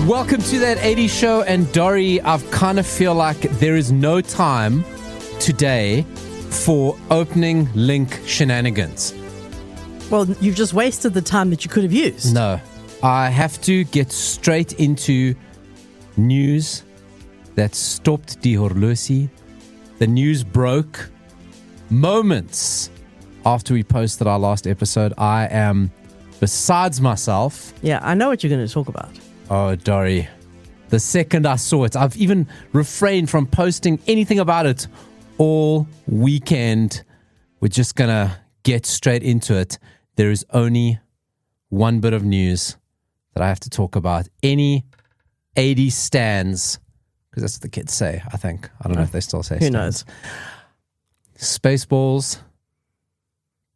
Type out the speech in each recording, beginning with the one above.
Welcome to That 80s Show, and Dori, I kind of feel like there is no time today for opening link shenanigans. Well, you've just wasted the time that you could have used. No, I have to get straight into news that stopped die horlosie. The news broke moments after we posted our last episode. I am besides myself. Yeah, I know what you're going to talk about. Oh, Dori, the second I saw it, I've even refrained from posting anything about it all weekend. We're just going to get straight into it. There is only one bit of news that I have to talk about. Any 80s stands, because that's what the kids say, I think. I don't know if they still say Who stands. knows? Spaceballs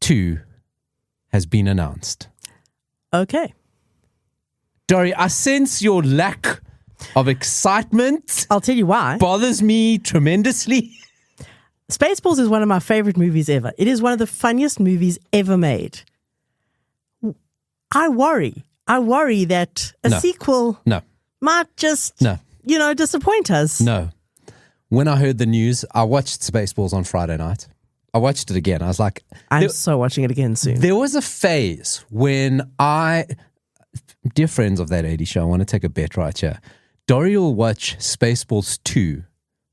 2 has been announced. Okay. Dori, I sense your lack of excitement. I'll tell you why. Bothers me tremendously. Spaceballs is one of my favorite movies ever. It is one of the funniest movies ever made. I worry that a sequel might just, disappoint us. No. When I heard the news, I watched Spaceballs on Friday night. I watched it again. I was like... I'm so watching it again soon. There was a phase when dear friends of That 80s Show, I want to take a bet right here. Dori will watch Spaceballs 2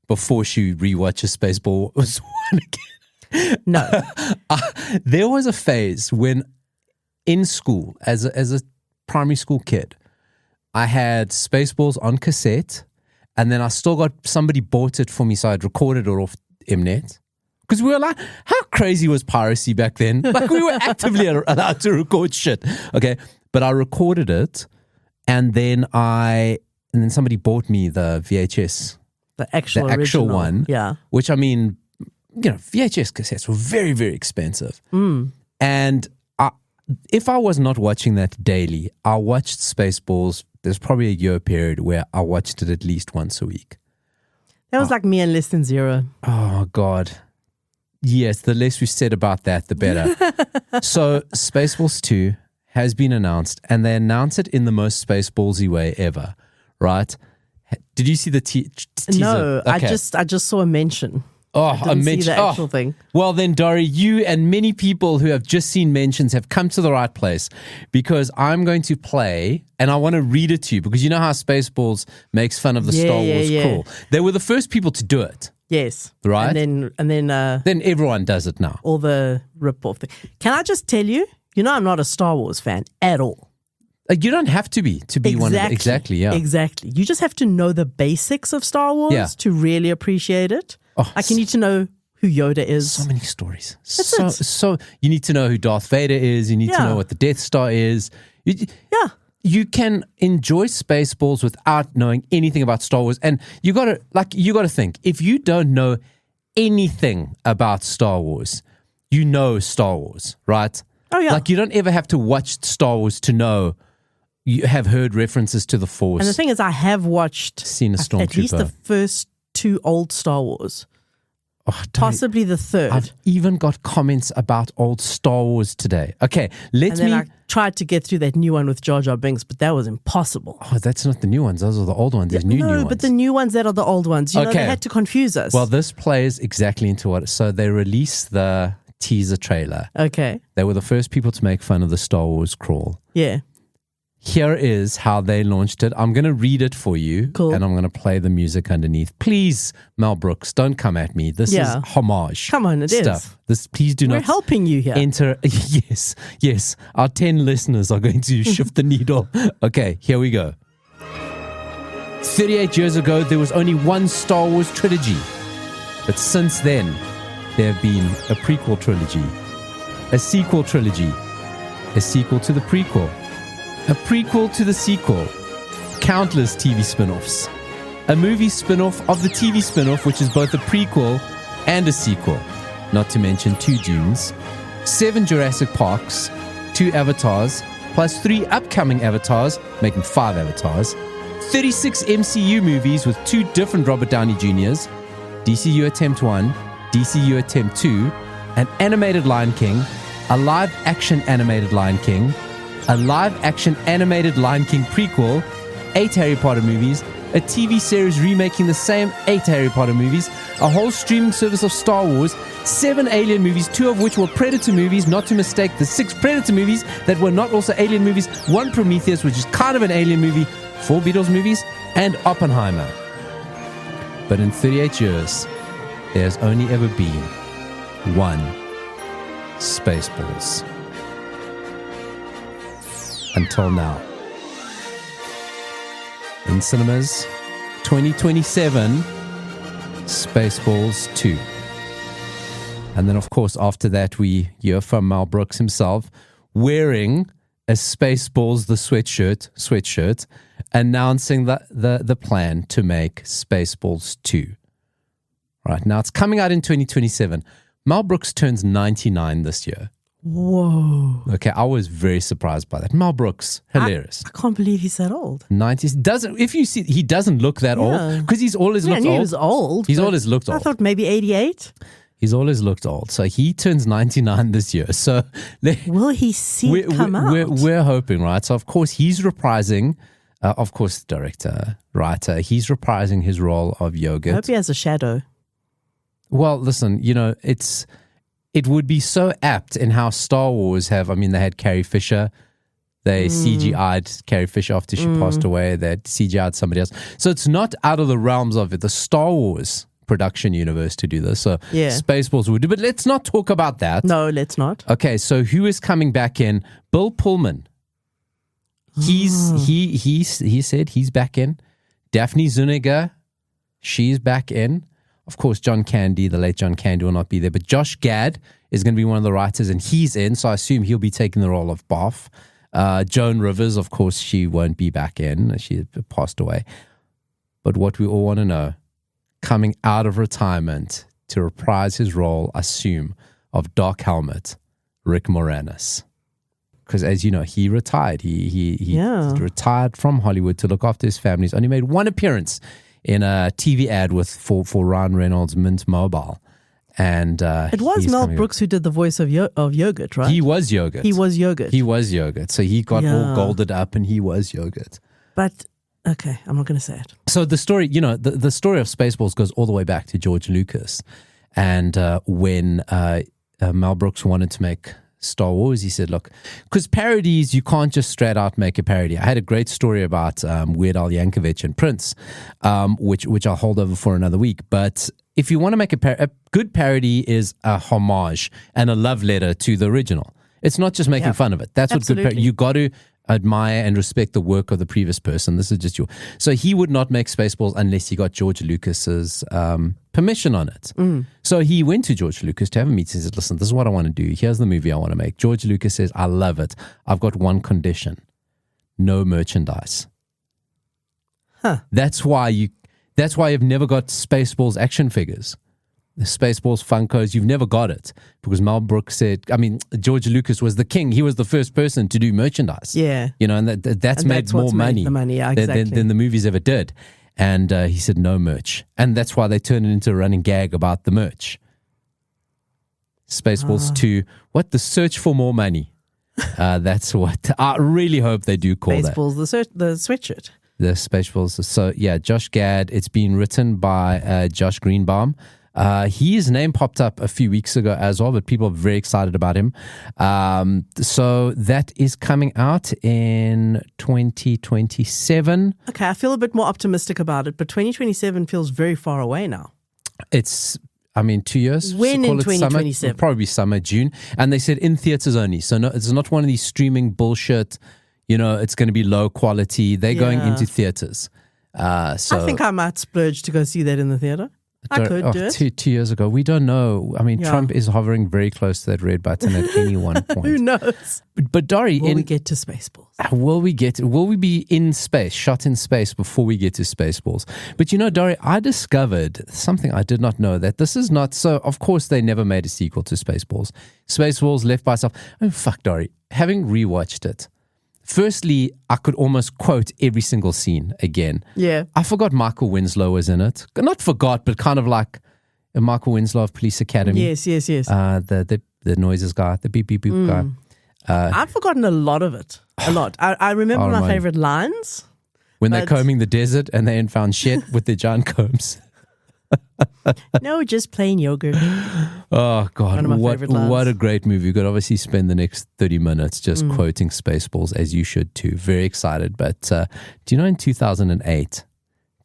before she rewatches Spaceballs 1 again. No. There was a phase when in school, as a primary school kid, I had Spaceballs on cassette, and then I still got, somebody bought it for me, so I'd recorded it off Mnet. Because we were like, how crazy was piracy back then? Like, we were actively allowed to record shit. Okay. But I recorded it, and then somebody bought me the VHS. The actual one. Yeah. Which, I mean, VHS cassettes were very, very expensive. And if I was not watching that daily, I watched Spaceballs. There's probably a year period where I watched it at least once a week. That was like me and Less Than Zero. Oh, God. Yes, the less we said about that, the better. So, Spaceballs 2 has been announced, and they announce it in the most Spaceballsy way ever, right? Did you see the teaser? No, okay. I just saw a mention. Oh, I didn't see the actual thing. Well, then, Dori, you and many people who have just seen mentions have come to the right place, because I'm going to play, and I want to read it to you, because you know how Spaceballs makes fun of the Star Wars crawl. They were the first people to do it. Yes. Right? And then everyone does it now. All the rip-off thing. Can I just tell you, I'm not a Star Wars fan at all. You don't have to be one of the, exactly, yeah. Exactly. You just have to know the basics of Star Wars to really appreciate it. Oh, like, you need to know who Yoda is. So many stories. So you need to know who Darth Vader is. You need to know what the Death Star is. You can enjoy Spaceballs without knowing anything about Star Wars. And you gotta think, if you don't know anything about Star Wars, you know Star Wars, right? Oh, yeah. Like, you don't ever have to watch Star Wars to know. You have heard references to the Force. And the thing is, I have seen a Stormtrooper. at least the first 2 old Star Wars. Oh, possibly the third. I've even got comments about old Star Wars today. Okay, I tried to get through that new one with Jar Jar Binks, but that was impossible. Oh, that's not the new ones. Those are the old ones. There's new ones. No, but the new ones that are the old ones. They had to confuse us. Well, this plays exactly into what. So they released the teaser trailer. Okay. They were the first people to make fun of the Star Wars crawl. Yeah. Here is how they launched it. I'm going to read it for you. Cool. And I'm going to play the music underneath. Please, Mel Brooks, don't come at me. This is homage. Come on, it stuff. is. Please do not. We're helping you here. Enter. Yes. Our 10 listeners are going to shift the needle. Okay, here we go. 38 years ago, there was only one Star Wars trilogy. But since then, there have been a prequel trilogy, a sequel trilogy, a sequel to the prequel, a prequel to the sequel, countless TV spin-offs, a movie spin-off of the TV spin-off, which is both a prequel and a sequel, not to mention 2 Dunes, 7 Jurassic Parks, 2 Avatars, plus 3 upcoming Avatars, making 5 Avatars, 36 MCU movies with 2 different Robert Downey Jr.'s, DCU Attempt 1, DCU Attempt 2, an animated Lion King, a live-action animated Lion King, a live-action animated Lion King prequel, 8 Harry Potter movies, a TV series remaking the same 8 Harry Potter movies, a whole streaming service of Star Wars, 7 Alien movies, 2 of which were Predator movies, not to mistake the 6 Predator movies that were not also Alien movies, 1 Prometheus, which is kind of an Alien movie, 4 Beatles movies, and Oppenheimer. But in 38 years, there's only ever been 1 Spaceballs. Until now. In cinemas, 2027, Spaceballs 2. And then, of course, after that, we hear from Mel Brooks himself wearing a Spaceballs the sweatshirt, announcing the plan to make Spaceballs 2. Right, now it's coming out in 2027. Mel Brooks turns 99 this year. Whoa. Okay, I was very surprised by that. Mel Brooks, hilarious. I can't believe he's that old. 90s. If you see, he doesn't look that old because he's always looked old. He was old. He's always looked old. I thought maybe 88. He's always looked old. So he turns 99 this year. So will he see it come out? We're hoping, right? So of course he's reprising, of course, director, writer, he's reprising his role of Yogurt. I hope he has a shadow. Well, listen, it would be so apt in how Star Wars have, they had Carrie Fisher. They CGI'd Carrie Fisher after she passed away. They CGI'd somebody else. So it's not out of the realms of it, the Star Wars production universe to do this. So Spaceballs would do. But let's not talk about that. No, let's not. Okay, so who is coming back in? Bill Pullman. He said he's back in. Daphne Zuniga, she's back in. Of course, John Candy, the late John Candy, will not be there. But Josh Gad is going to be one of the writers, and he's in. So I assume he'll be taking the role of Boff. Joan Rivers, of course, she won't be back in. She passed away. But what we all want to know, coming out of retirement to reprise his role, assume, of Dark Helmet, Rick Moranis. Because as you know, he retired. He retired from Hollywood to look after his family. He's only made one appearance in a TV ad for Ryan Reynolds' Mint Mobile. And it was Mel Brooks who did the voice of Yogurt, right? He was Yogurt. He was Yogurt. So he got all golded up and he was Yogurt. But, okay, I'm not going to say it. So the story, the story of Spaceballs goes all the way back to George Lucas. And when Mel Brooks wanted to make Star Wars, he said, look, because parodies, you can't just straight out make a parody. I had a great story about Weird Al Yankovic and Prince, which I'll hold over for another week. But if you want to make a good parody is a homage and a love letter to the original. It's not just making fun of it. That's Absolutely. what good you got to admire and respect the work of the previous person. This is just so he would not make Spaceballs unless he got George Lucas's permission on it. So he went to George Lucas to have a meeting and said, listen, this is what I want to do. Here's the movie I want to make. George Lucas says, I love it. I've got one condition. No merchandise. That's why you've never got Spaceballs action figures. The Spaceballs Funkos, you've never got it because Mel Brooks said, George Lucas was the king. He was the first person to do merchandise. Yeah. And that's made more money, than the movies ever did. And he said, no merch. And that's why they turned it into a running gag about the merch. Spaceballs 2, the search for more money. That's what I really hope they do call Spaceballs, the sweatshirt. The Spaceballs. So, Josh Gad. It's been written by Josh Greenbaum. His name popped up a few weeks ago as well, but people are very excited about him. So that is coming out in 2027. Okay, I feel a bit more optimistic about it, but 2027 feels very far away now. It's, 2 years. When in 2027? Probably summer, June. And they said in theaters only. So no, it's not one of these streaming bullshit, it's going to be low quality. They're going into theaters. I think I might splurge to go see that in the theater. I could do it. 2 years ago. We don't know. Trump is hovering very close to that red button at any one point. Who knows? But Dori, will we get to Spaceballs? Will we be in space, shot in space before we get to Spaceballs? But Dori, I discovered something I did not know, that this is not so. Of course, they never made a sequel to Spaceballs. Spaceballs left by itself. Fuck, Dori. Having rewatched it, firstly, I could almost quote every single scene again. Yeah. I forgot Michael Winslow was in it. Not forgot, but kind of like a Michael Winslow of Police Academy. Yes. The noises guy, the beep, beep, beep guy. I've forgotten a lot of it. A lot. I remember my favorite lines. when they're combing the desert and they ain't found shit with their giant combs. No, just plain yogurt. Oh God, One of my favorite lines. what a great movie. You could obviously spend the next 30 minutes just quoting Spaceballs, as you should too. Very excited. But do you know in 2008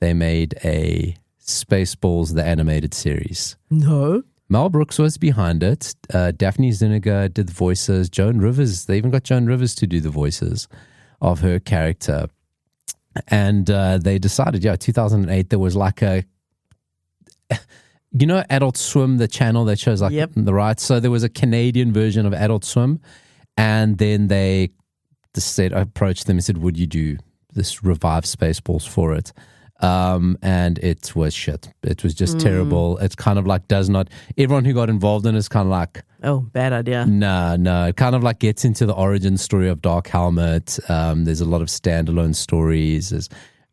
they made a Spaceballs the animated series? No. Mel Brooks was behind it. Daphne Zuniga did the voices. Joan Rivers, they even got Joan Rivers to do the voices of her character. And they decided, 2008, there was like a, you know, Adult Swim, the channel that shows like the rights. So there was a Canadian version of Adult Swim. And then they approached them and said, would you do this revive Spaceballs for it? And it was shit. It was just terrible. It's kind of like everyone who got involved in it is kind of like, oh, bad idea. No. It kind of like gets into the origin story of Dark Helmet. There's a lot of standalone stories. There's,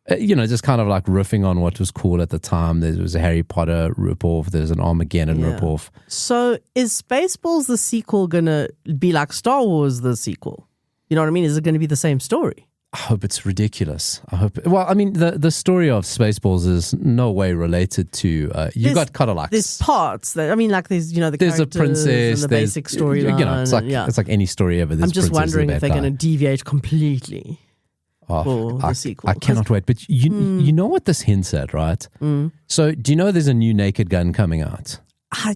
just kind of like riffing on what was cool at the time. There was a Harry Potter ripoff. There's an Armageddon ripoff. So is Spaceballs the sequel going to be like Star Wars the sequel? You know what I mean? Is it going to be the same story? I hope it's ridiculous. The story of Spaceballs is no way related to you got Cadillacs. There's parts that there's the there's a princess, and the basic storyline. It's like any story ever. I'm just wondering if they're going to deviate completely for the sequel. I cannot wait. But you know what this hints at, right? So do you know there's a new Naked Gun coming out? I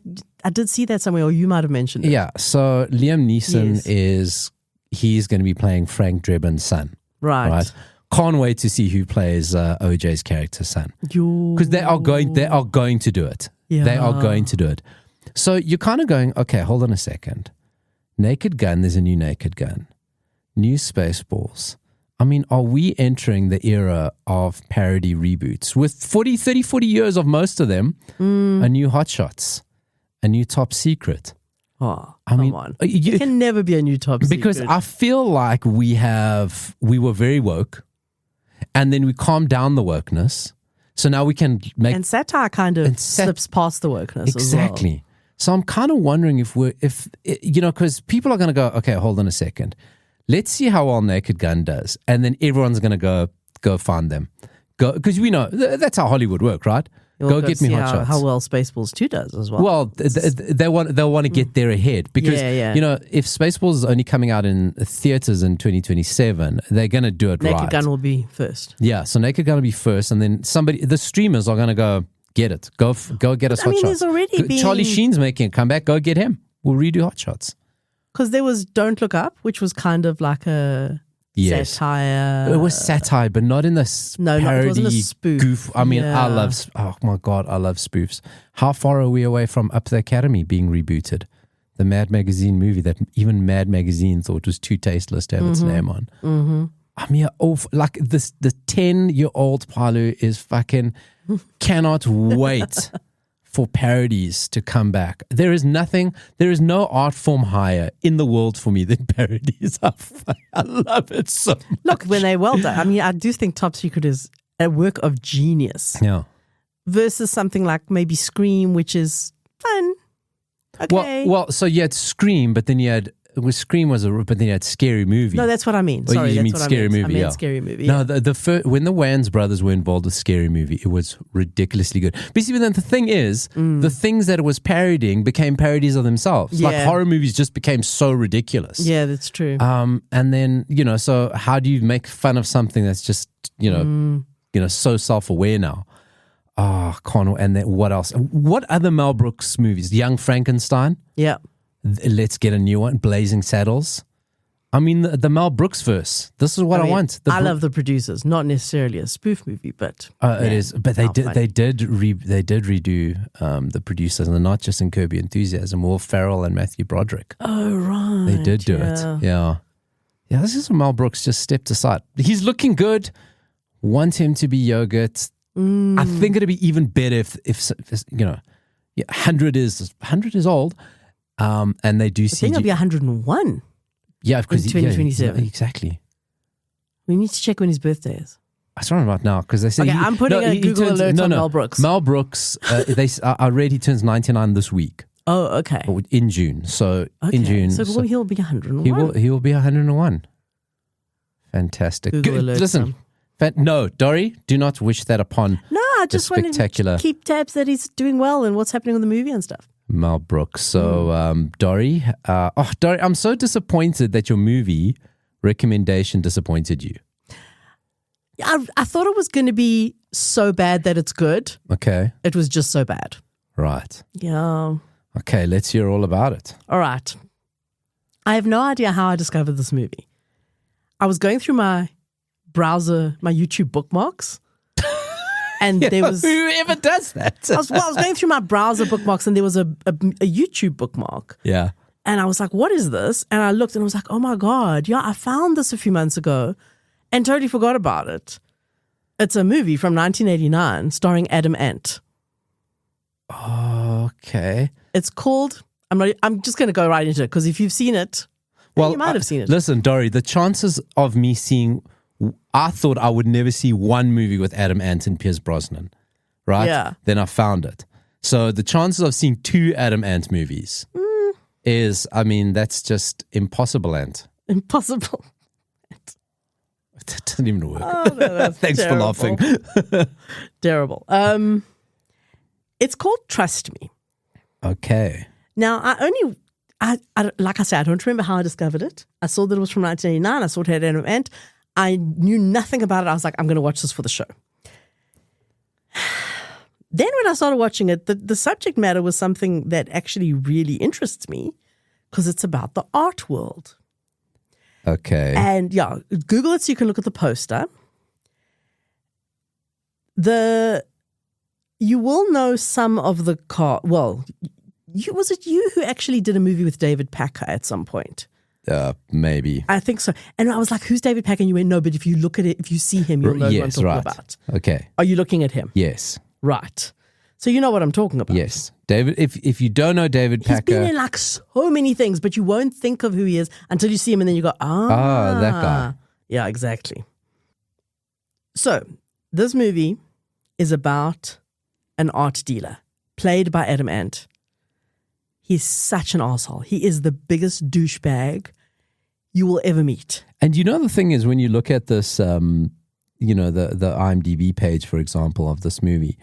did see that somewhere, or you might have mentioned it. Yeah. So Liam Neeson he's going to be playing Frank Drebin's son. Right. Can't wait to see who plays OJ's character's son. Because they are going to do it. Yeah. They are going to do it. So you're kind of going, okay, hold on a second. Naked Gun, there's a new Naked Gun. New Spaceballs. I mean, are we entering the era of parody reboots? With 40 years of most of them, a new Hot Shots, a new Top Secret. Oh, come on. It can never be a new Top Secret. Because I feel like we were very woke, and then we calmed down the wokeness. So now we can make... And satire kind of slips past the wokeness exactly. as well. So I'm kind of wondering because people are going to go, okay, hold on a second. Let's see how well Naked Gun does. And then everyone's going to go find them. Because we know, that's how Hollywood works, right? Go get me Hot Shots. How well Spaceballs 2 does as well. Well, they'll want to get there ahead because if Spaceballs is only coming out in theaters in 2027, they're going to do it right. Naked Gun will be first. Yeah, so Naked Gun will be first, and then the streamers are going to go get it. Go get us Hot Shots. There's already been... Charlie Sheen's making a comeback. Go get him. We'll redo Hot Shots. Because there was Don't Look Up, which was kind of like a... Yes. Satire. It was satire, but not in this parody, it wasn't a spoof. Goof. I mean, I love spoofs. How far are we away from Up the Academy being rebooted? The Mad Magazine movie that even Mad Magazine thought was too tasteless to have its name on. Mm-hmm. I mean, like this, the 10-year-old Paulo is fucking cannot wait for parodies to come back. There is no art form higher in the world for me than parodies. I love it so much. Look, when they're well done. I mean, I do think Top Secret is a work of genius. Yeah. Versus something like maybe Scream, which is fun. Okay. Well, so you had Scream, but then you had... Scream was but then you had Scary Movie. No, that's what I mean. Sorry, you that's mean what Scary I meant. Movie. I meant Scary Movie. Yeah. No, when the Wayans brothers were involved with Scary Movie, it was ridiculously good. Basically, then the thing is, the things that it was parodying became parodies of themselves. Yeah. Like horror movies just became so ridiculous. Yeah, that's true. And then so how do you make fun of something that's just so self-aware now? Oh, Connell, and then what else? What other Mel Brooks movies? Young Frankenstein. Yeah. Let's get a new one. Blazing Saddles. I mean, the Mel Brooks verse. This is what I want. I love The Producers. Not necessarily a spoof movie, but it is. But they did redo The Producers, and not just in Curb Your Enthusiasm. Will Ferrell and Matthew Broderick. Oh right, they did do it. Yeah. This is where Mel Brooks just stepped aside. He's looking good. Want him to be yogurt. I think it'd be even better if 100 is old. And they do I think it'll be 101. Yeah, because in 2027. Yeah, exactly. We need to check when his birthday is. I don't know about now because they say. Okay, I'm putting a Google alert on Mel Brooks. Mel Brooks, I read he turns 99 this week. Oh, okay. In June. So in June. So he'll be 101. He will be 101. Fantastic. Google alert. Listen, No, Dori, do not wish that upon No, I just want spectacular to keep tabs that he's doing well and what's happening with the movie and stuff. Mel Brooks. So, Dori, Dori, I'm so disappointed that your movie recommendation disappointed you. I thought it was going to be so bad that it's good. Okay. It was just so bad. Right. Yeah. Okay, let's hear all about it. All right. I have no idea how I discovered this movie. I was going through my browser, my YouTube bookmarks, and there was... Whoever does that? I was going through my browser bookmarks, and there was a YouTube bookmark. Yeah. And I was like, what is this? And I looked and I was like, oh my God, yeah, I found this a few months ago and totally forgot about it. It's a movie from 1989 starring Adam Ant. Okay. It's called, I'm just going to go right into it because if you've seen it, well, you might have seen it. Listen, Dori, the chances of me seeing, I thought I would never see one movie with Adam Ant and Pierce Brosnan, right? Yeah. Then I found it. So the chances of seeing two Adam Ant movies is, I mean, that's just impossible, Ant. Impossible. It doesn't even work. Oh, no, Thanks terrible. for laughing. Terrible. It's called Trust Me. Okay. Now, I like I said, I don't remember how I discovered it. I saw that it was from 1989. I saw it had Adam Ant. I knew nothing about it. I was like, I'm going to watch this for the show. Then when I started watching it, the subject matter was something that actually really interests me because it's about the art world. Okay. And yeah, Google it so you can look at the poster. You will know some of the was it you who actually did a movie with David Packer at some point? Maybe. I think so. And I was like, who's David Packer? And you went, no, but if you look at it, if you see him, you'll know what I'm talking about. Okay. Are you looking at him? Yes. Right. So you know what I'm talking about. Yes. David, if you don't know David Packer. He's been in like so many things, but you won't think of who he is until you see him and then you go, that guy. Yeah, exactly. So this movie is about an art dealer played by Adam Ant. He's such an asshole. He is the biggest douchebag you will ever meet. And you know the thing is when you look at this, the IMDb page, for example, of this movie,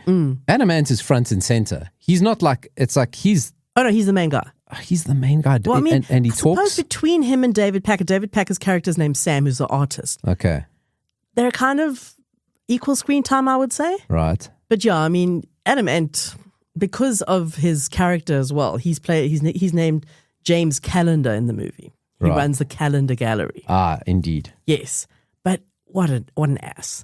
Adam Ant is front and center. He's not like, it's like he's... Oh, no, he's the main guy. He's the main guy. Well, I mean, and he I suppose talks... between him and David Packer's character's name's Sam, who's the artist. Okay. They're kind of equal screen time, I would say. Right. But yeah, I mean, Adam Ant, because of his character as well, he's named James Calendar in the movie. He runs the Calendar Gallery. Ah, indeed. Yes. But what an ass.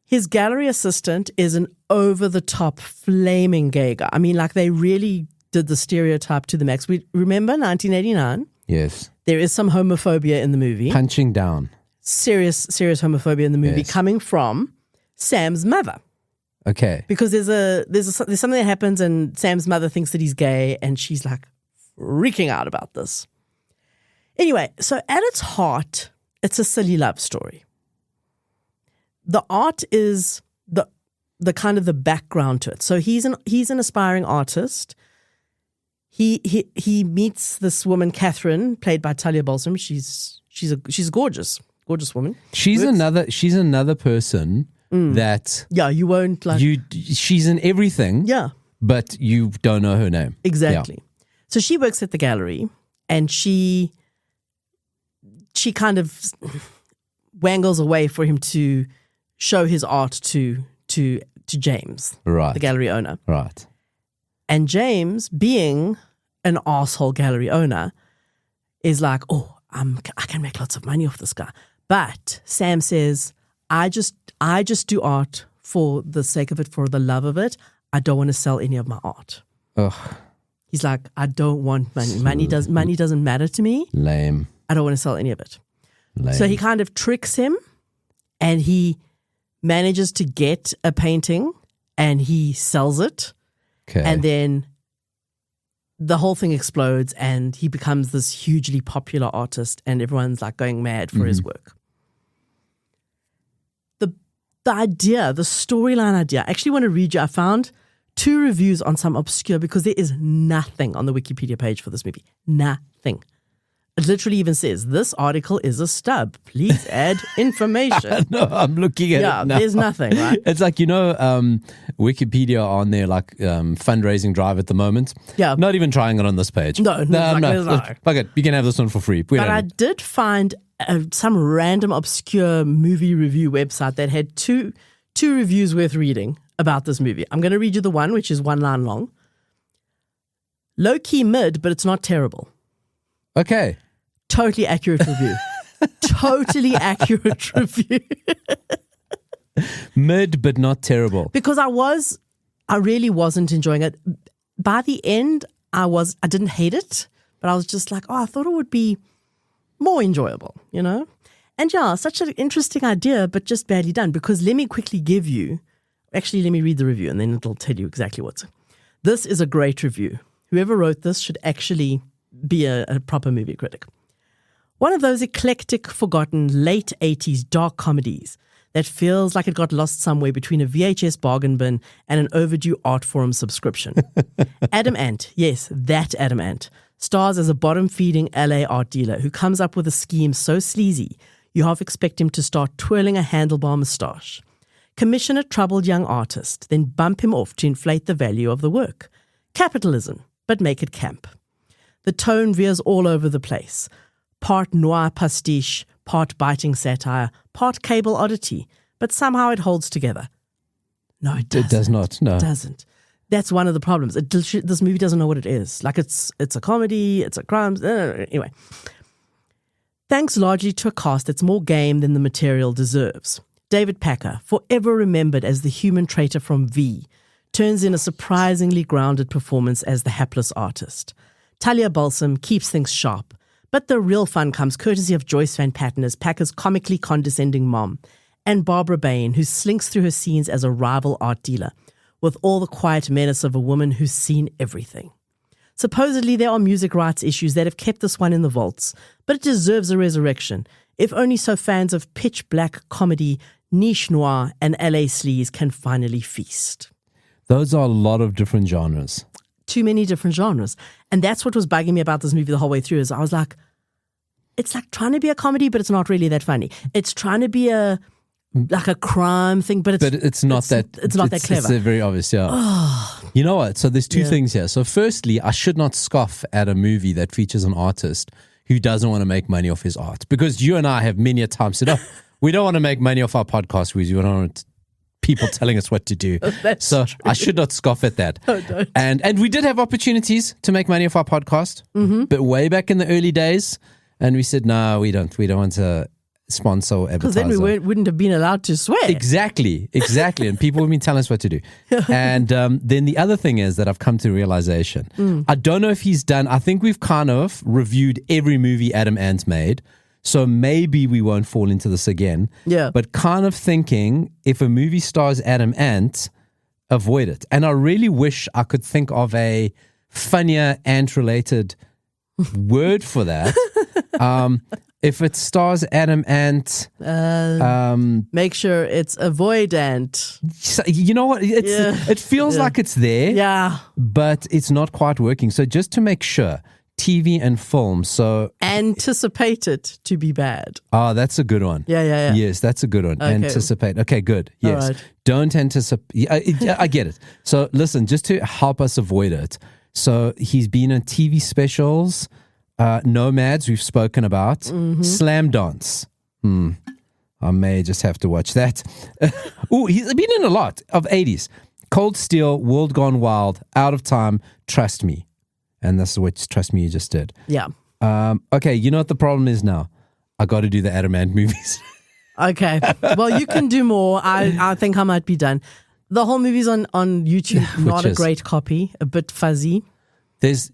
His gallery assistant is an over-the-top flaming gay guy. I mean, like they really did the stereotype to the max. We remember 1989? Yes. There is some homophobia in the movie. Punching down. Serious homophobia in the movie coming from Sam's mother. Okay. Because there's something that happens and Sam's mother thinks that he's gay and she's like freaking out about this. Anyway, so at its heart, it's a silly love story. The art is the kind of the background to it. So he's an aspiring artist. He meets this woman, Catherine, played by Talia Balsam. She's a gorgeous woman. She's another person that you won't like. She's in everything. Yeah, but you don't know her name. Exactly. Yeah. So she works at the gallery, and she kind of wangles away for him to show his art to James, right, the gallery owner, right. And James, being an asshole gallery owner, is like, "Oh, I can make lots of money off this guy." But Sam says, "I just do art for the sake of it, for the love of it. I don't want to sell any of my art." Ugh. He's like, "I don't want money. Money doesn't matter to me. Lame. I don't want to sell any of it." Lame. So he kind of tricks him, and he manages to get a painting, and he sells it. Okay. And then the whole thing explodes, and he becomes this hugely popular artist, and everyone's like going mad for his work. The idea, the storyline idea, I actually want to read you. I found 2 reviews on some obscure, because there is nothing on the Wikipedia page for this movie. Nothing. It literally even says, this article is a stub. Please add information. No, I'm looking at it now. There's nothing, right? It's like, Wikipedia on their fundraising drive at the moment. Yeah. Not even trying it on this page. No. Fuck it. You can have this one for free. But I did find some random obscure movie review website that had two reviews worth reading about this movie. I'm going to read you the one, which is 1 line long. Low-key mid, but it's not terrible. Okay. Totally accurate review. Totally accurate review. Mid, but not terrible. Because I really wasn't enjoying it. By the end, I didn't hate it, but I was just like, I thought it would be more enjoyable, And such an interesting idea, but just badly done. Because let me quickly let me read the review and then it'll tell you exactly what's. This is a great review. Whoever wrote this should actually be a proper movie critic. One of those eclectic, forgotten, late 80s dark comedies that feels like it got lost somewhere between a VHS bargain bin and an overdue art forum subscription. Adam Ant, yes, that Adam Ant, stars as a bottom-feeding LA art dealer who comes up with a scheme so sleazy you half expect him to start twirling a handlebar moustache. Commission a troubled young artist, then bump him off to inflate the value of the work. Capitalism, but make it camp. The tone veers all over the place. Part noir pastiche, part biting satire, part cable oddity, but somehow it holds together. No, it doesn't. It does not, no. It doesn't. That's one of the problems. This movie doesn't know what it is. Like it's a comedy, it's a crime. Anyway. Thanks largely to a cast that's more game than the material deserves. David Packer, forever remembered as the human traitor from V, turns in a surprisingly grounded performance as the hapless artist. Talia Balsam keeps things sharp, but the real fun comes courtesy of Joyce Van Patten as Packer's comically condescending mom, and Barbara Bain, who slinks through her scenes as a rival art dealer, with all the quiet menace of a woman who's seen everything. Supposedly there are music rights issues that have kept this one in the vaults, but it deserves a resurrection, if only so fans of pitch black comedy, niche noir, and LA sleaze can finally feast. Those are a lot of different genres. Too many different genres. And that's what was bugging me about this movie the whole way through is I was like, it's like trying to be a comedy, but it's not really that funny. It's trying to be a crime thing, but it's not that clever. It's very obvious, yeah. You know what? So there's two things here. So firstly, I should not scoff at a movie that features an artist who doesn't want to make money off his art. Because you and I have many a time said, we don't want to make money off our podcast. We don't want people telling us what to do. So true. I should not scoff at that. Don't. And we did have opportunities to make money off our podcast, but way back in the early days, and we said, no, we don't want to sponsor or advertise. Because then we wouldn't have been allowed to swear. Exactly. And people would be telling us what to do. And then the other thing is that I've come to the realization. I don't know if he's done, I think we've kind of reviewed every movie Adam Ant made. So maybe we won't fall into this again. Yeah. But kind of thinking, if a movie stars Adam Ant, avoid it. And I really wish I could think of a funnier ant-related word for that. If it stars Adam Ant, make sure it's avoidant. You know what? It feels like it's there, but it's not quite working. So just to make sure, TV and film. So anticipate it to be bad. Oh, that's a good one. Yeah. Yes, that's a good one. Okay. Anticipate. Okay, good. Yes. Right. Don't anticipate. I get it. So listen, just to help us avoid it. So he's been in TV specials, Nomads we've spoken about, Slam Dance. I may just have to watch that. He's been in a lot of 80s. Cold Steel, World Gone Wild, Out of Time, Trust Me. And that's what Trust Me you just did. Yeah. Okay, you know what the problem is now? I got to do the Adam Ant movies. Okay. Well, you can do more. I think I might be done. The whole movie's on YouTube. Not a great copy. A bit fuzzy. There's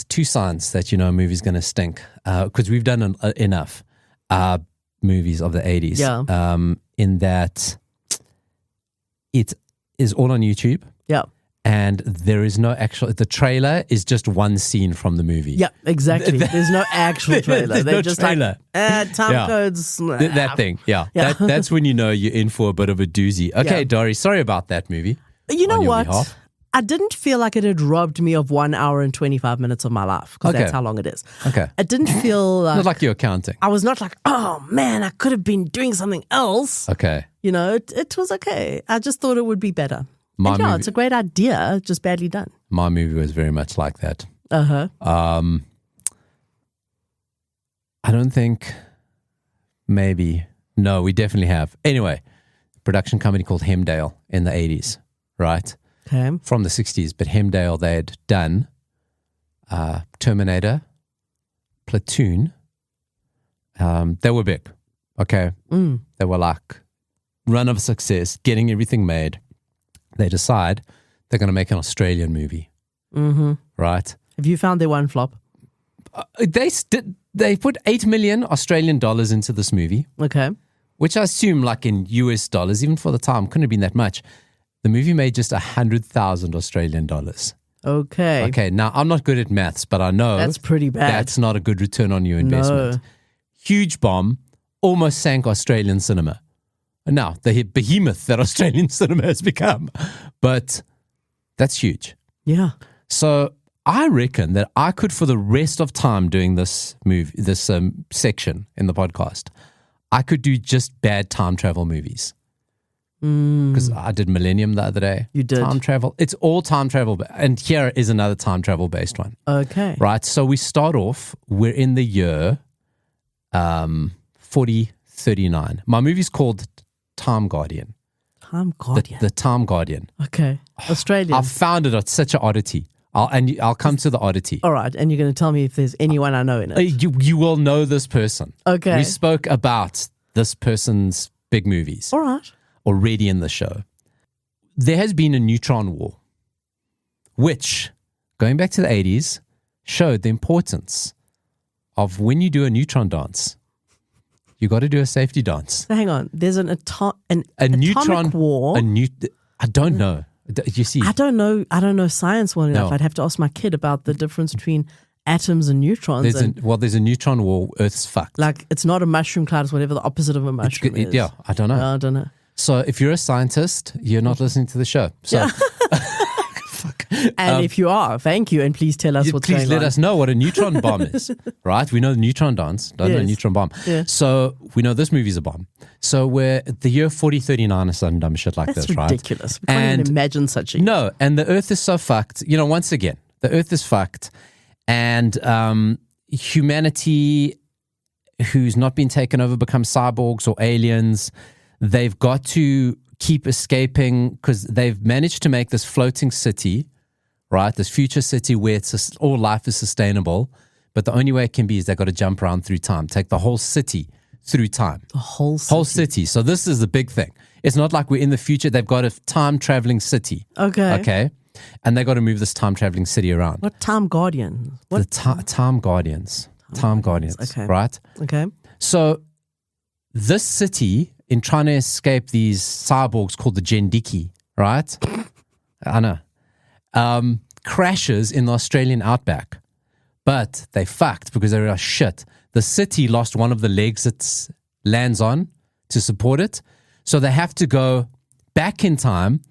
two signs that a movie's going to stink. Because we've done enough movies of the 80s. Yeah. In that it is all on YouTube. Yeah. And there is no the trailer is just one scene from the movie. Yeah, exactly. There's no actual trailer. They're no just trailer. Like, time codes. That thing, yeah. That's when you know you're in for a bit of a doozy. Okay, Dori, sorry about that movie. You know what? I didn't feel like it had robbed me of 1 hour and 25 minutes of my life because that's how long it is. Okay. It didn't feel like... Not like you're counting. I was not like, oh man, I could have been doing something else. Okay. You know, it was okay. I just thought it would be better. Movie, it's a great idea, just badly done. My movie was very much like that. Uh-huh. I don't think, maybe, no, we definitely have. Anyway, production company called Hemdale in the 80s, right? Okay. From the 60s, but Hemdale, they had done Terminator, Platoon. They were big, okay? They were like run of success, getting everything made. They decide they're going to make an Australian movie, right? Have you found their one flop? They put 8 million Australian dollars into this movie, Okay. which I assume, like in US dollars, even for the time, couldn't have been that much. The movie made just 100,000 Australian dollars. Okay. Okay, now I'm not good at maths, but I know That's pretty bad. that's not a good return on your investment. No. Huge bomb, almost sank Australian cinema. Now, the behemoth that Australian cinema has become. But that's huge. Yeah. So I reckon that I could, for the rest of time doing this section in the podcast, I could do just bad time travel movies. Because I did Millennium the other day. You did. Time travel. It's all time travel. And here is another time travel based one. Okay. Right. So we start off, we're in the year 4039. My movie's called Time Guardian. Time Guardian. The Time Guardian. Okay. Australian. I found it. It's such an oddity. I'll come to the oddity. All right. And you're going to tell me if there's anyone I know in it. You will know this person. Okay. We spoke about this person's big movies All right. already in the show. There has been a neutron war, which, going back to the 80s, showed the importance of when you do a neutron dance, you got to do a safety dance. So hang on. There's an Neutron atomic war. I don't know. You see, I don't know science well enough. No. I'd have to ask my kid about the difference between atoms and neutrons. there's a neutron war. Earth's fucked. Like, it's not a mushroom cloud. It's whatever the opposite of a mushroom is. Yeah, I don't know. I don't know. So if you're a scientist, you're not listening to the show. So fuck. And if you are, thank you, and please tell us what's going on. Please let us know what a neutron bomb is, right? We know the neutron dance, don't know Yes. neutron bomb. Yeah. So we know this movie's a bomb. So we're at the year 4039 or some dumb shit like That's this, right? ridiculous. We can't even imagine such a... No, and the Earth is so fucked. You know, once again, the Earth is fucked, and humanity, who's not been taken over, become cyborgs or aliens. They've got to keep escaping because they've managed to make this floating city, right? This future city where all life is sustainable. But the only way it can be is they've got to jump around through time, take the whole city through time. The whole city. Whole city. So this is the big thing. It's not like we're in the future. They've got a time-traveling city. Okay. Okay? And they've got to move this time-traveling city around. What Time Guardian? What? The Time Guardians. Time Guardians. Okay. Right? Okay. So this city, in trying to escape these cyborgs called the Jendiki, right? I know. Crashes in the Australian outback. But they fucked because they were shit. The city lost one of the legs it lands on to support it. So they have to go back in time,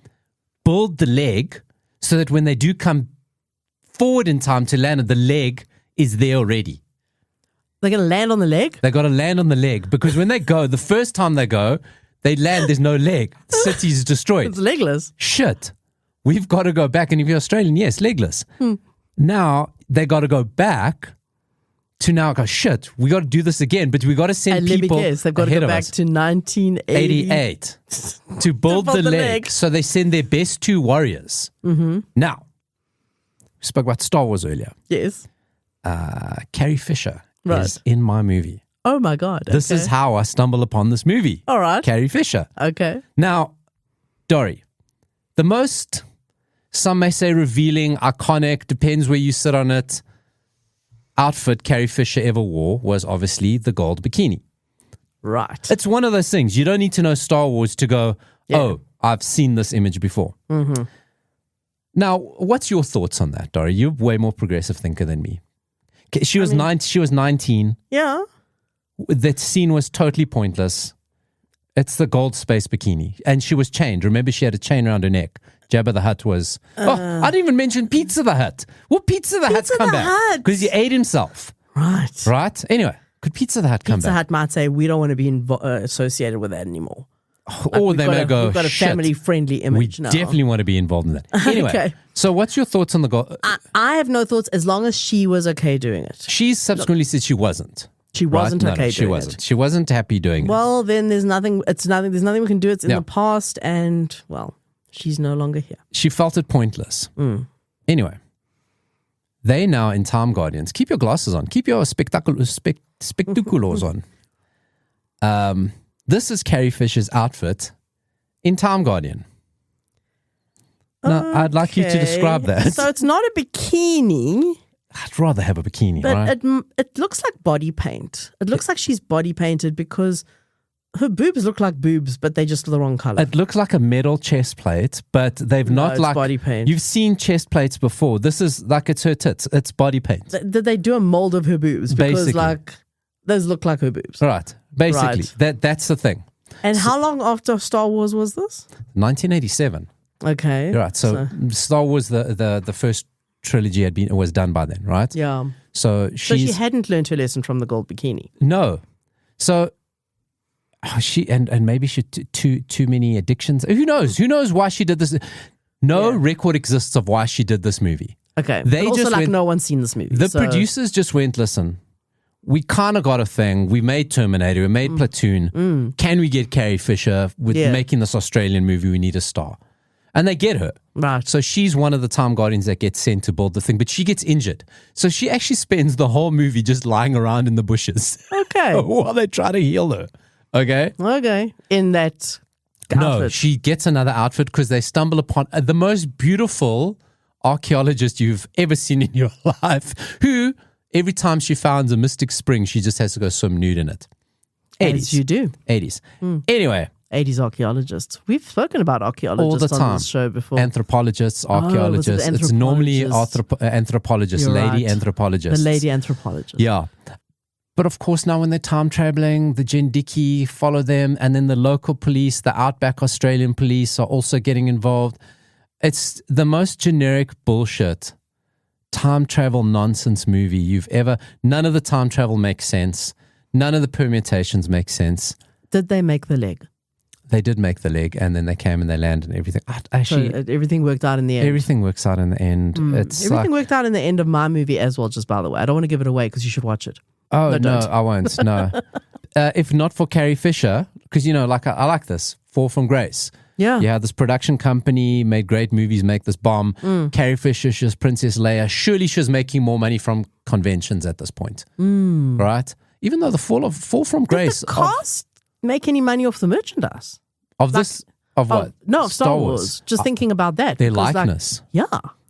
build the leg so that when they do come forward in time to land, the leg is there already. They're going to land on the leg? They got to land on the leg because when they go, the first time they go, they land, there's no leg. The city's destroyed. It's legless. Shit. We've got to go back. And if you're Australian, yes, legless. Now they got to go back to now go, shit, we got to do this again, but we got to send And let me people guess, they've got to ahead go of back us. to 1988. 88 to build the leg. So they send their best two warriors. Mm-hmm. Now, we spoke about Star Wars earlier. Yes. Carrie Fisher Right. is in my movie. Oh my God. This is how I stumble upon this movie. All right. Carrie Fisher. Okay. Now, Dori, the most, some may say revealing, iconic, depends where you sit on it, outfit Carrie Fisher ever wore was obviously the gold bikini. Right. It's one of those things. You don't need to know Star Wars to go, oh, I've seen this image before. Mm-hmm. Now, what's your thoughts on that, Dori? You're way more progressive thinker than me. She was 19. Yeah. That scene was totally pointless. It's the gold space bikini. And she was chained. Remember, she had a chain around her neck. Jabba the Hutt was... I didn't even mention Pizza the Hutt. Well, Pizza the Hutt's come back. Because he ate himself. Right. Right? Anyway, could Pizza the Hutt come back? Pizza Hut might say, we don't want to be associated with that anymore. Or they may go, we've got a family-friendly image now. We definitely want to be involved in that. Anyway, Okay. So what's your thoughts on the gold? I have no thoughts as long as she was okay doing it. She subsequently said she wasn't. She wasn't okay she doing wasn't. it. She wasn't happy doing it. Well, then there's nothing we can do. It's in the past, and, well, she's no longer here. She felt it pointless. Anyway, they now in Time Guardians, keep your glasses on, keep your spectaculars on. This is Carrie Fisher's outfit in Time Guardian. Now, I'd like you to describe that. So it's not a bikini. I'd rather have a bikini, But right? it looks like body paint. It looks like she's body painted because her boobs look like boobs, but they're just the wrong color. It looks like a metal chest plate, but they've not it's like body paint. You've seen chest plates before. This is like it's her tits. It's body paint. Did they do a mold of her boobs? Because Basically. those look like her boobs. Right. Basically, Right. that's the thing. And how long after Star Wars was this? 1987. Okay. Right. So Star Wars, the first trilogy was done by then, right? Yeah. So she hadn't learned her lesson from the gold bikini. No. So she and maybe she too many addictions. Who knows? Who knows why she did this? No record exists of why she did this movie. Okay. They but also, just like, went, no one's seen this movie. The producers just went, listen, we kind of got a thing. We made Terminator. We made Platoon. Can we get Carrie Fisher with making this Australian movie? We need a star. And they get her. Right. So she's one of the Time Guardians that gets sent to build the thing, but she gets injured. So she actually spends the whole movie just lying around in the bushes. Okay. While they try to heal her. Okay. Okay. In that outfit. No, she gets another outfit because they stumble upon the most beautiful archaeologist you've ever seen in your life, who every time she finds a mystic spring, she just has to go swim nude in it. 80s. As you do. 80s. Anyway. 80s archaeologists. We've spoken about archaeologists All the time. on this show before. Anthropologists, archaeologists. It's normally anthropologists, You're lady right. anthropologists. The lady anthropologist. Yeah. But of course, now when they're time traveling, the Jendiki follow them, and then the local police, the Outback Australian police are also getting involved. It's the most generic bullshit time travel nonsense movie you've ever. None of the time travel makes sense. None of the permutations make sense. Did they make the leg? They did make the leg, and then they came and they landed and everything. Actually, So everything worked out in the end. everything works out in the end. It's Everything like, worked out in the end of my movie as well, just by the way. I don't want to give it away because you should watch it. oh, no, don't. I won't. No. If not for Carrie Fisher, because, like I like this, Fall from Grace. Yeah. Yeah, this production company made great movies, make this bomb. Carrie Fisher, she's Princess Leia. Surely she's making more money from conventions at this point. Right? Even though the Fall from Grace. Did the cast make any money off the merchandise? Of what? No, Star Wars. Just thinking about that. Their because, likeness. Yeah.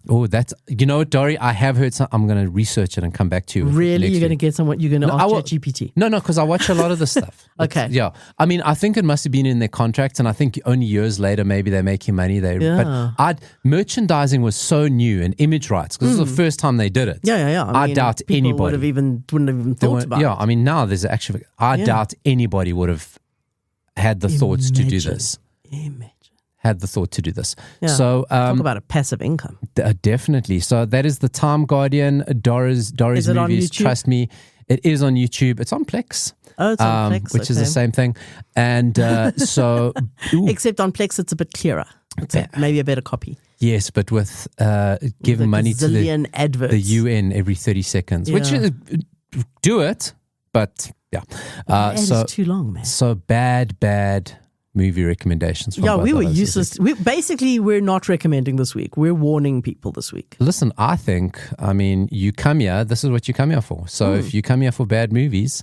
Oh, that's, what, Dori, I have heard some, I'm going to research it and come back to you. Really? You're going to week. get someone, you're going to I will- ask ChatGPT? No, because I watch a lot of this stuff. Okay. Yeah. I mean, I think it must have been in their contracts, and I think only years later, maybe they're making money. Yeah. But merchandising was so new, and image rights, because this was the first time they did it. Yeah. I doubt people anybody. wouldn't have even thought about it. I mean, now there's actually, I doubt anybody would have had the thoughts to do this. Imagine. Had the thought to do this. Yeah. So, Talk about a passive income. definitely. So that is the Time Guardian, Dori's Is it on movies. YouTube? Trust me, it is on YouTube. It's on Plex. Oh, it's on Plex, which is the same thing. And so, ooh, Except on Plex, it's a bit clearer. It's maybe a better copy. yes, but with giving The money to gazillion adverts. the UN every 30 seconds, which Yeah. is do it, but yeah. Ad So is too long, man. so bad movie recommendations. From Yeah, both we of were us this useless. week. We're not recommending this week. We're warning people this week. Listen, I mean, you come here, this is what you come here for. So if you come here for bad movies,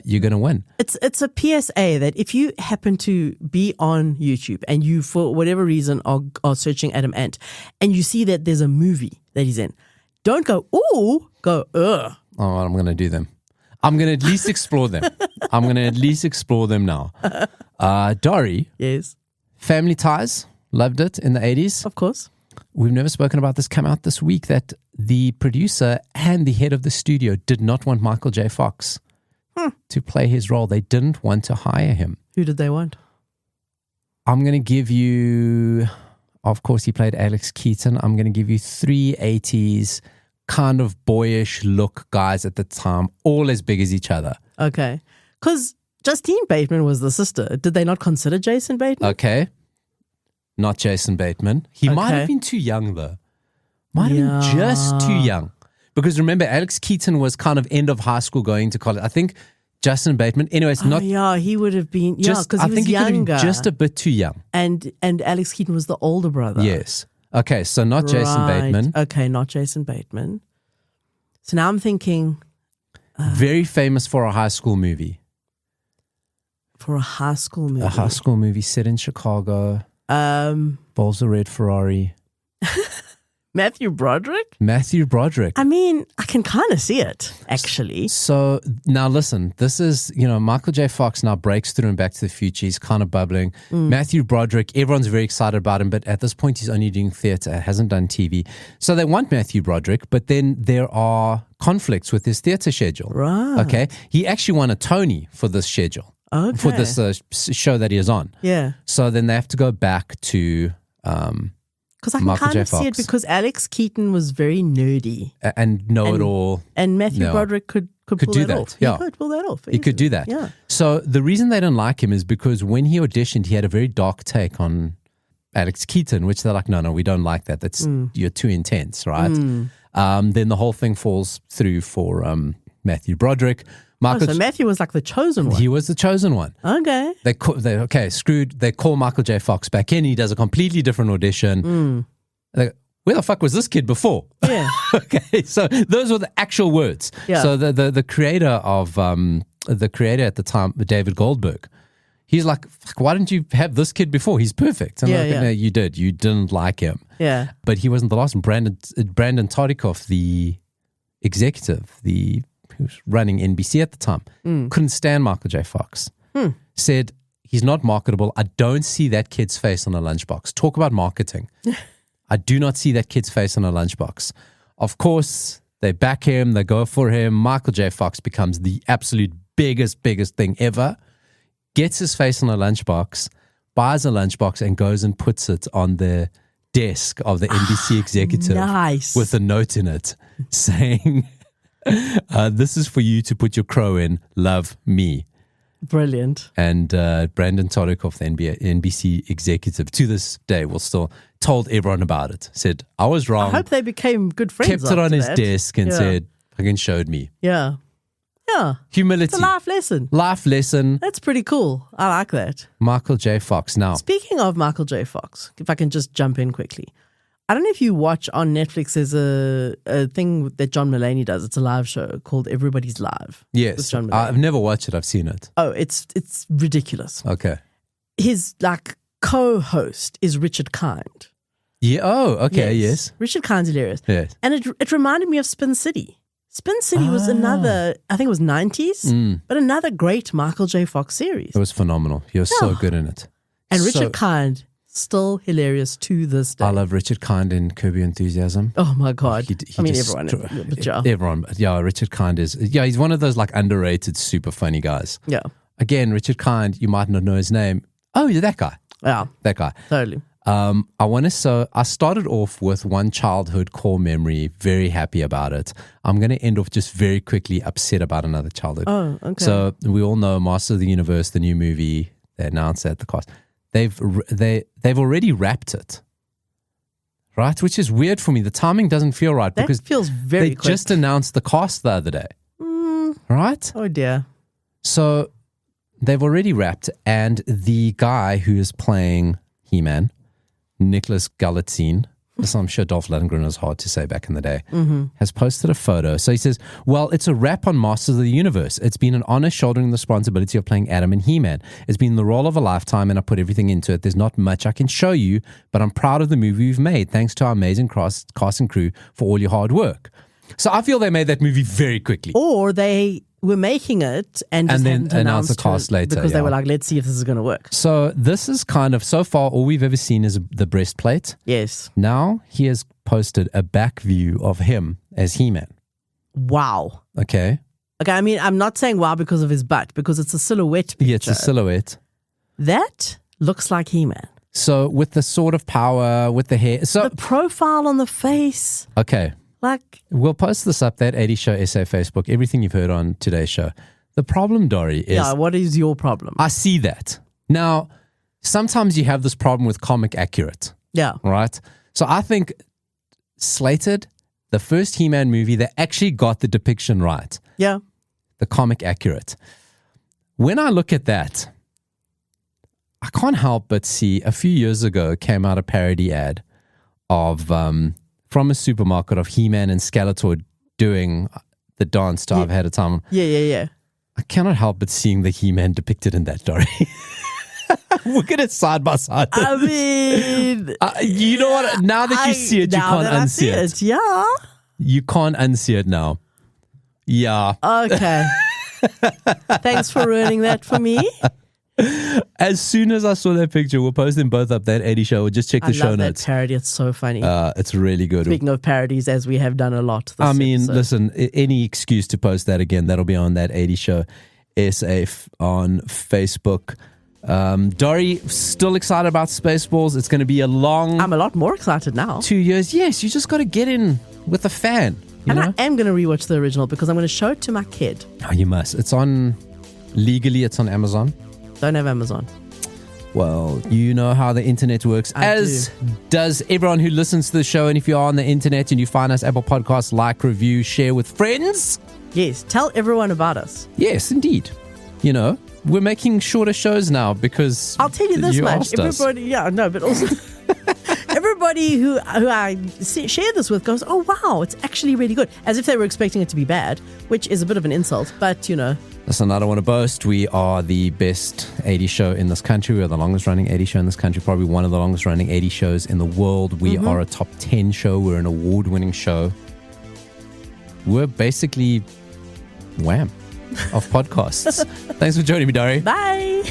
you're going to win. It's a PSA that if you happen to be on YouTube and you, for whatever reason, are searching Adam Ant and you see that there's a movie that he's in, don't go, ooh, go, ugh. Oh, I'm going to do them. I'm going to at least explore them. I'm going to at least explore them now. Dori, Yes, Family Ties, loved it in the 80s. of course. We've never spoken about this, come out this week, that the producer and the head of the studio did not want Michael J. Fox to play his role. They didn't want to hire him. Who did they want? I'm going to give you, of course, he played Alex Keaton. I'm going to give you 3 80s kind of boyish look guys at the time, all as big as each other. Okay. Because Justine Bateman was the sister. Did they not consider Jason Bateman? Okay. Not Jason Bateman. He might have been too young, though. Might have been just too young. Because remember, Alex Keaton was kind of end of high school going to college. I think Justin Bateman, anyways, not. Yeah, he would have been. Yeah, because he was think younger. He could have been just a bit too young. And Alex Keaton was the older brother. Yes. Okay, so not Jason Bateman. Okay, not Jason Bateman. So now I'm thinking. Very famous for a high school movie. For a high school movie. A high school movie set in Chicago. Balls a red Ferrari. Matthew Broderick? Matthew Broderick. I mean, I can kind of see it, actually. So now listen, this is, Michael J. Fox now breaks through in Back to the Future. He's kind of bubbling. Matthew Broderick, everyone's very excited about him, but at this point he's only doing theatre, hasn't done TV. So they want Matthew Broderick, but then there are conflicts with his theatre schedule. Right. Okay. He actually won a Tony for this schedule. Okay. For this show that he is on. Yeah. So then they have to go back to because I can kind of see it because Alex Keaton was very nerdy. And know-it-all. And Matthew Broderick could pull do that off. Yeah. He could pull that off. He could do that. Yeah. So the reason they didn't like him is because when he auditioned, he had a very dark take on Alex Keaton, which they're like, no, we don't like that. That's you're too intense, right? Then the whole thing falls through for Matthew Broderick. So Matthew was like the chosen one. He was the chosen one. Okay. They call Michael J. Fox back in. He does a completely different audition. Like, where the fuck was this kid before? Yeah. Okay. So those were the actual words. Yeah. So the creator of the creator at the time, David Goldberg, he's like, why didn't you have this kid before? He's perfect. And no, you did. You didn't like him. Yeah. But he wasn't the last one. Brandon Todikoff, the executive, who was running NBC at the time, couldn't stand Michael J. Fox. Said, he's not marketable. I don't see that kid's face on a lunchbox. Talk about marketing. I do not see that kid's face on a lunchbox. Of course, they back him. They go for him. Michael J. Fox becomes the absolute biggest thing ever. Gets his face on a lunchbox, buys a lunchbox, and goes and puts it on the desk of the NBC executive with a note in it saying... this is for you to put your crow in. Love me. Brilliant. And Brandon Todikoff, the NBC executive, to this day, will still told everyone about it. Said, I was wrong. I hope they became good friends. Kept it on his desk and said, fucking showed me. Yeah. Yeah. Humility. It's a life lesson. Life lesson. That's pretty cool. I like that. Michael J. Fox. Now, speaking of Michael J. Fox, if I can just jump in quickly. I don't know if you watch on Netflix, there's a thing that John Mulaney does. It's a live show called Everybody's Live. Yes. I've never watched it. I've seen it. Oh, it's ridiculous. Okay. His co-host is Richard Kind. Yeah. Oh, okay. Yes. Richard Kind's hilarious. Yes. And it reminded me of Spin City. Spin City was another, I think it was 90s, but another great Michael J. Fox series. It was phenomenal. He was so good in it. And Richard Kind, still hilarious to this day. I love Richard Kind in Curb Your Enthusiasm. Oh my God. Everyone. Yeah, Richard Kind is, he's one of those underrated, super funny guys. Yeah. Again, Richard Kind, you might not know his name. Oh, you're that guy. Yeah. That guy. Totally. I started off with one childhood core memory, very happy about it. I'm going to end off just very quickly upset about another childhood. Oh, okay. So we all know Master of the Universe, the new movie, they announced at the cast. They've already wrapped it, right? Which is weird for me. The timing doesn't feel right because that feels very they quick. just announced the cast the other day, right? Oh dear. So they've already wrapped, and the guy who is playing He-Man, Nicholas Galitzine, this I'm sure Dolph Lundgren was hard to say back in the day, has posted a photo. So he says, well, it's a wrap on Masters of the Universe. It's been an honor shouldering the responsibility of playing Adam and He-Man. It's been the role of a lifetime and I put everything into it. There's not much I can show you, but I'm proud of the movie we've made. Thanks to our amazing cast and crew for all your hard work. So I feel they made that movie very quickly. Or they were making it and then announced the cast later. Because they were like, let's see if this is going to work. So this is kind of, so far, all we've ever seen is the breastplate. Yes. Now he has posted a back view of him as He-Man. Wow. Okay. Okay, I mean, I'm not saying wow because of his butt, because it's a silhouette picture. Yeah, it's a silhouette. That looks like He-Man. So with the sword of power, with the hair. So The profile on the face. okay, Like, we'll post this up, that 80 Show SA Facebook, everything you've heard on today's show. The problem, Dori, is yeah, what is your problem? I see that. Now, sometimes you have this problem with comic accurate, Yeah. right? So I think Slated, the first He-Man movie, they actually got the depiction right, Yeah. the comic accurate. When I look at that, I can't help but see a few years ago came out a parody ad of from a supermarket of He-Man and Skeletor doing the dance to I've Had a Time. Yeah. I cannot help but seeing the He-Man depicted in that, Dori. Look at it side by side. I mean, you know what? Now that you see it, you can't unsee it. Yeah. You can't unsee it now. Yeah. Okay. Thanks for ruining that for me. As soon as I saw that picture, we'll post them both up, that 80 Show. We'll just check the show love notes. That parody. It's so funny. It's really good. Speaking of parodies, as we have done a lot. This I mean, episode. listen, any excuse to post that again, that'll be on that 80 Show SA on Facebook. Dori, still excited about Spaceballs. It's going to be a long I'm a lot more excited now. 2 years. Yes, you just got to get in with a fan. You know? I am going to rewatch the original because I'm going to show it to my kid. Oh, you must. It's on, legally, it's on Amazon. Don't have Amazon. Well, you know how the internet works, as does everyone who listens to the show. And if you are on the internet and you find us, Apple Podcasts, like, review, share with friends. Yes, tell everyone about us. Yes, indeed. You know, we're making shorter shows now because I'll tell you this much. asked us. Everybody, yeah, no, but also everybody who I share this with goes, oh, wow, it's actually really good. As if they were expecting it to be bad, which is a bit of an insult, but you know. Listen, I don't want to boast. We are the best 80 show in this country. We are the longest running 80 show in this country, probably one of the longest running 80 shows in the world. We are a top 10 show. We're an award winning show. We're basically Wham of podcasts. Thanks for joining me, Dori. Bye.